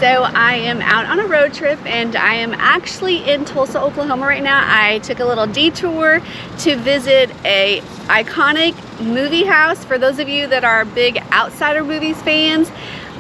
So I am out on a road trip and I am actually in Tulsa, Oklahoma right now. I took a little detour to visit a iconic movie house. For those of you that are big Outsider movies fans,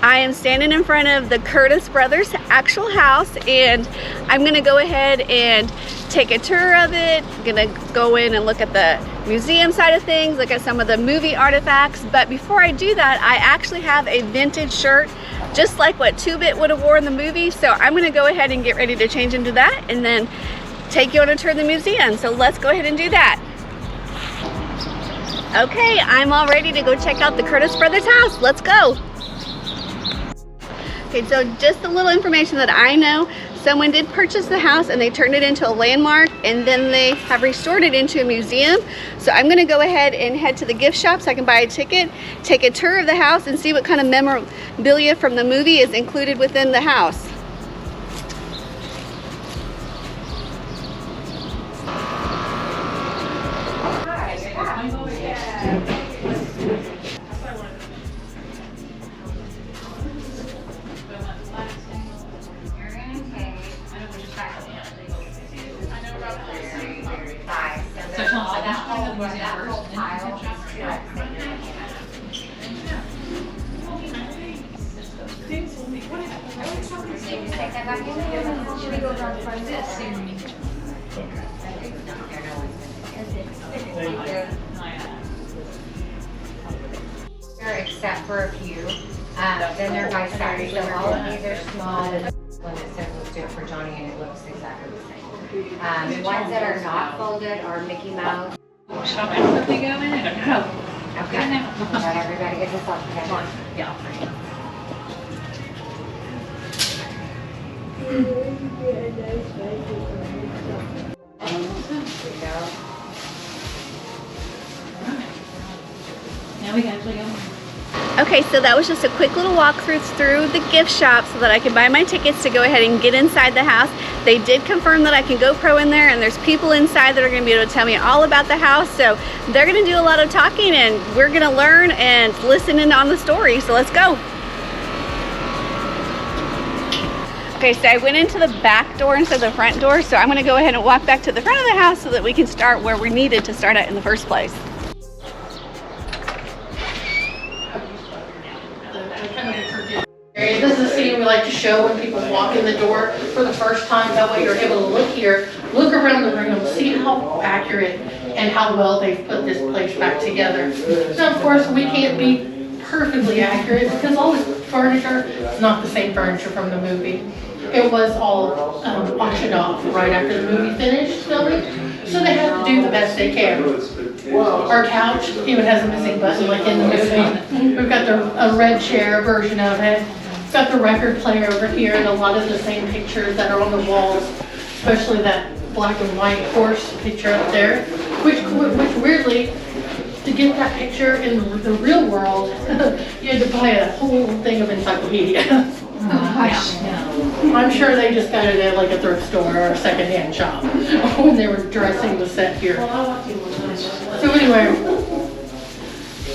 I am standing in front of the Curtis brothers' actual house, and I'm gonna go ahead and take a tour of it. I'm gonna go in and look at the museum side of things, look at some of the movie artifacts. But before I do that, I actually have a vintage shirt, just like what 2-Bit would have worn in the movie. So I'm gonna go ahead and get ready to change into that and then take you on a tour of the museum. So let's go ahead and do that. Okay, I'm all ready to go check out the Curtis brothers' house. Let's go. Okay, so just a little information that I know. Someone did purchase the house and they turned it into a landmark, and then they have restored it into a museum. So I'm gonna go ahead and head to the gift shop so I can buy a ticket, take a tour of the house, and see what kind of memorabilia from the movie is included within the house. Except for a few. Then they're by size, so all of these are small. One that says let's do it for Johnny, and it looks exactly the same. Ones that are not folded are Mickey Mouse. Shop it they go in? No. Okay. Not everybody gets a soft pen. Yeah. Now we can actually go. Okay, so that was just a quick little walkthrough through the gift shop so that I could buy my tickets to go ahead and get inside the house. They did confirm that I can GoPro in there, and there's people inside that are going to be able to tell me all about the house. So they're going to do a lot of talking, and we're going to learn and listen in on the story. So let's go. Okay, so I went into the back door instead of the front door, so I'm going to go ahead and walk back to the front of the house so that we can start where we needed to start at in the first place. This is a scene we like to show when people walk in the door for the first time. That way you're able to look here, look around the room, see how accurate and how well they've put this place back together. Now, of course, we can't be perfectly accurate because all this furniture is not the same furniture from the movie. It was all auctioned off right after the movie finished filming, so they had to do the best they can. Our couch even has a missing button like in the movie. We've got a red chair version of it. Got the record player over here and a lot of the same pictures that are on the walls, especially that black and white horse picture up there, which weirdly, to get that picture in the real world, you had to buy a whole thing of encyclopedia. I'm sure they just got it at like a thrift store or a secondhand shop when they were dressing the set here. So anyway,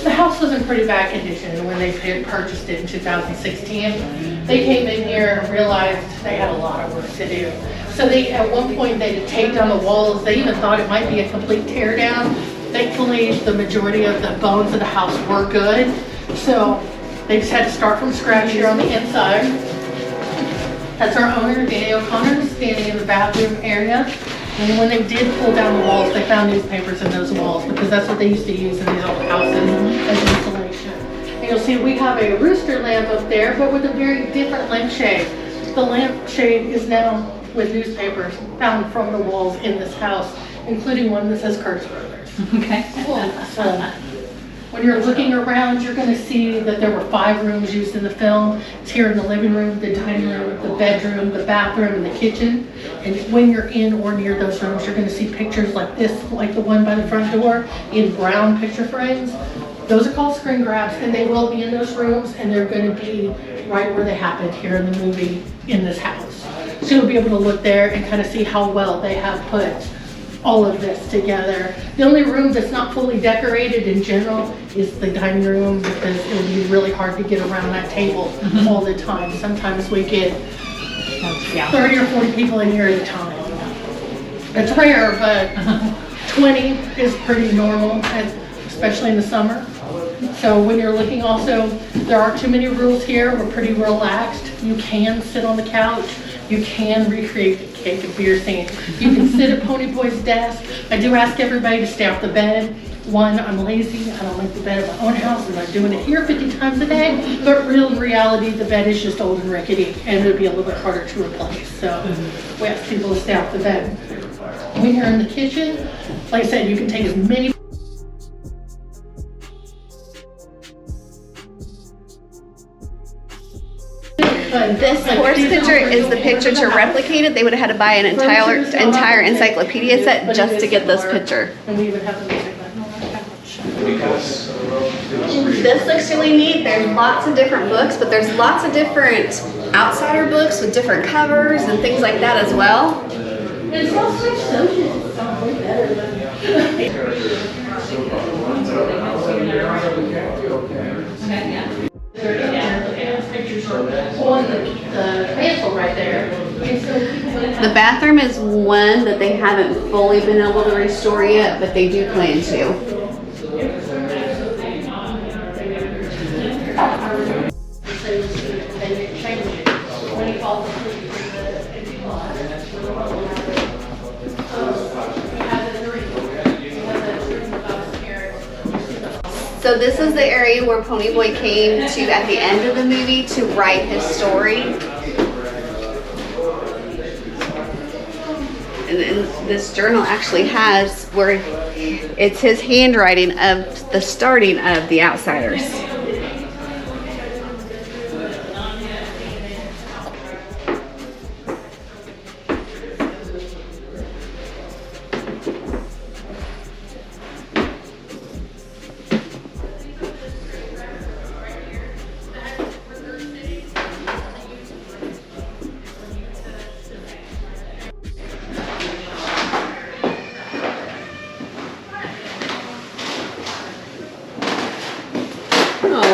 the house was in pretty bad condition when they purchased it in 2016. They came in here and realized they had a lot of work to do. So at one point they had taped on the walls. They even thought it might be a complete tear down. Thankfully, the majority of the bones of the house were good. So they just had to start from scratch here on the inside. That's our owner, Danny O'Connor, standing in the bathroom area. And when they did pull down the walls, they found newspapers in those walls because that's what they used to use in these old houses as insulation. And you'll see we have a rooster lamp up there, but with a very different lampshade. The lampshade is now with newspapers found from the walls in this house, including one that says Curtis Brothers. Okay. So when you're looking around, you're going to see that there were 5 rooms used in the film. It's here in the living room, the dining room, the bedroom, the bathroom, and the kitchen. And when you're in or near those rooms, you're going to see pictures like this, like the one by the front door, in brown picture frames. Those are called screen grabs, and they will be in those rooms, and they're going to be right where they happened here in the movie in this house. So you'll be able to look there and kind of see how well they have put all of this together. The only room that's not fully decorated in general is the dining room, because it would be really hard to get around that table all the time. Sometimes we get 30 or 40 people in here at a time. It's rare, but 20 is pretty normal, especially in the summer. So when you're looking also, there aren't too many rules here. We're pretty relaxed. You can sit on the couch. You can recreate the cake and beer scene. You can sit at Ponyboy's desk. I do ask everybody to stay off the bed. One, I'm lazy. I don't like the bed at my own house, and I'm doing it here 50 times a day. But in reality, the bed is just old and rickety, and it would be a little bit harder to replace. So we ask people to stay off the bed. When you're in the kitchen, like I said, you can take as many. This horse picture is the picture to replicate it. They would have had to buy an entire encyclopedia set just to get this picture. And we would have the music. This looks really neat. There's lots of different books, but there's lots of different outsider books with different covers and things like that as well. It smells like soju. It sounds way better than. On the mantle right there. The bathroom is one that they haven't fully been able to restore yet, but they do plan to. So this is the area where Ponyboy came to at the end of the movie to write his story. And this journal actually has where it's his handwriting of the starting of The Outsiders.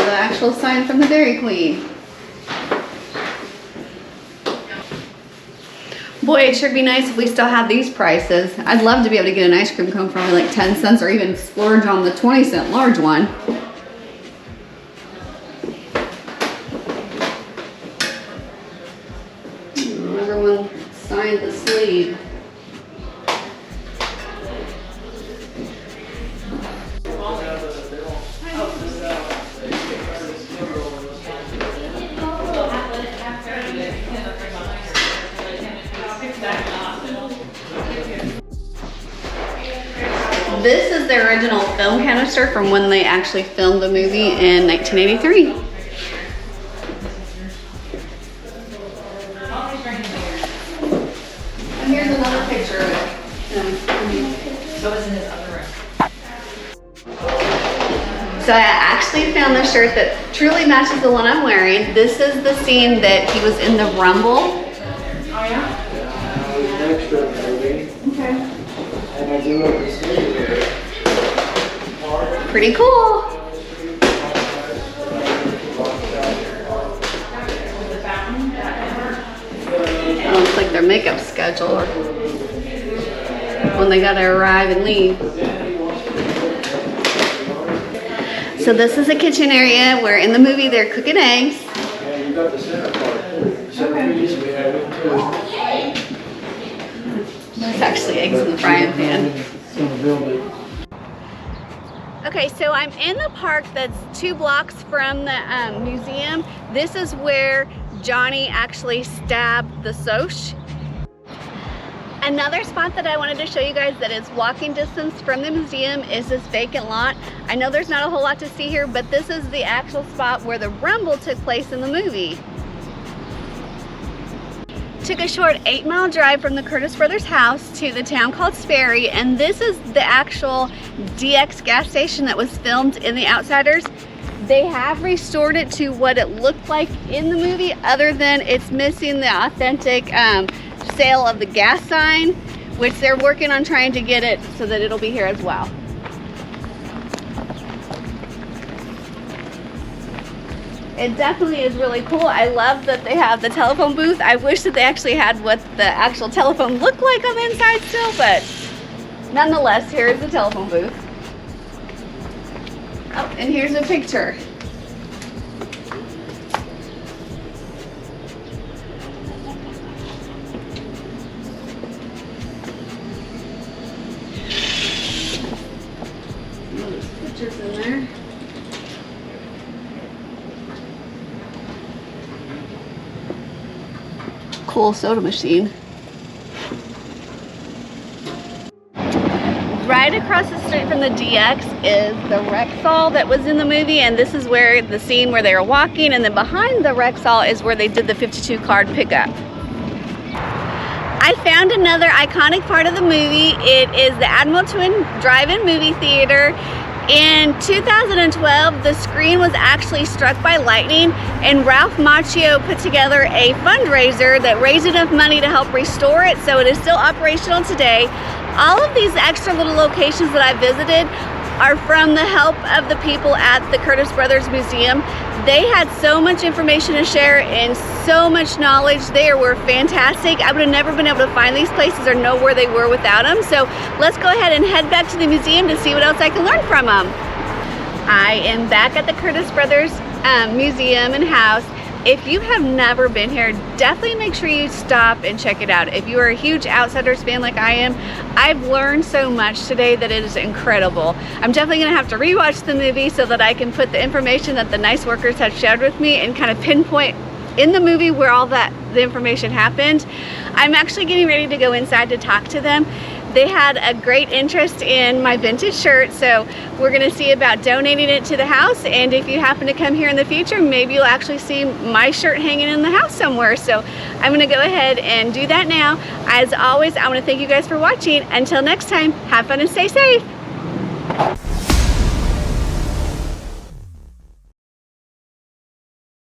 Actual sign from the Dairy Queen. Boy, it sure be nice if we still had these prices. I'd love to be able to get an ice cream cone for only like 10 cents or even splurge on the 20-cent large one. Everyone signed the sleeve. This is the original film canister from when they actually filmed the movie in 1983. And here's another picture of it. So it's in his other room. So I actually found the shirt that truly matches the one I'm wearing. This is the scene that he was in the Rumble. Oh yeah? Okay. Pretty cool. It looks like their makeup schedule when they gotta arrive and leave. So this is a kitchen area where in the movie they're cooking eggs. There's actually eggs in the frying pan. Okay, so I'm in the park that's 2 blocks from the museum. This is where Johnny actually stabbed the Soch. Another spot that I wanted to show you guys that is walking distance from the museum is this vacant lot. I know there's not a whole lot to see here, but this is the actual spot where the Rumble took place in the movie. Took a short 8-mile drive from the Curtis Brothers house to the town called Sperry, and this is the actual DX gas station that was filmed in The Outsiders. They have restored it to what it looked like in the movie, other than it's missing the authentic sale of the gas sign, which they're working on trying to get it so that it'll be here as well. It definitely is really cool. I love that they have the telephone booth. I wish that they actually had what the actual telephone looked like on the inside still, but nonetheless, here is the telephone booth. Oh, and here's a picture. There's pictures in there. Cool soda machine. Right across the street from the DX is the Rexall that was in the movie, and this is where the scene where they were walking, and then behind the Rexall is where they did the 52 card pickup. I found another iconic part of the movie. It is the Admiral Twin Drive-In movie theater. In 2012, the screen was actually struck by lightning, and Ralph Macchio put together a fundraiser that raised enough money to help restore it, so it is still operational today. All of these extra little locations that I visited are from the help of the people at the Curtis Brothers Museum. They had so much information to share and so much knowledge. They were fantastic. I would have never been able to find these places or know where they were without them. So let's go ahead and head back to the museum to see what else I can learn from them. I am back at the Curtis Brothers Museum and House. If you have never been here, definitely make sure you stop and check it out. If you are a huge Outsiders fan like I am, I've learned so much today that it is incredible. I'm definitely gonna have to rewatch the movie so that I can put the information that the nice workers have shared with me and kind of pinpoint in the movie where all the information happened. I'm actually getting ready to go inside to talk to them. They had a great interest in my vintage shirt, so we're gonna see about donating it to the house, and if you happen to come here in the future, maybe you'll actually see my shirt hanging in the house somewhere. So I'm gonna go ahead and do that now. As always, I wanna thank you guys for watching. Until next time, have fun and stay safe.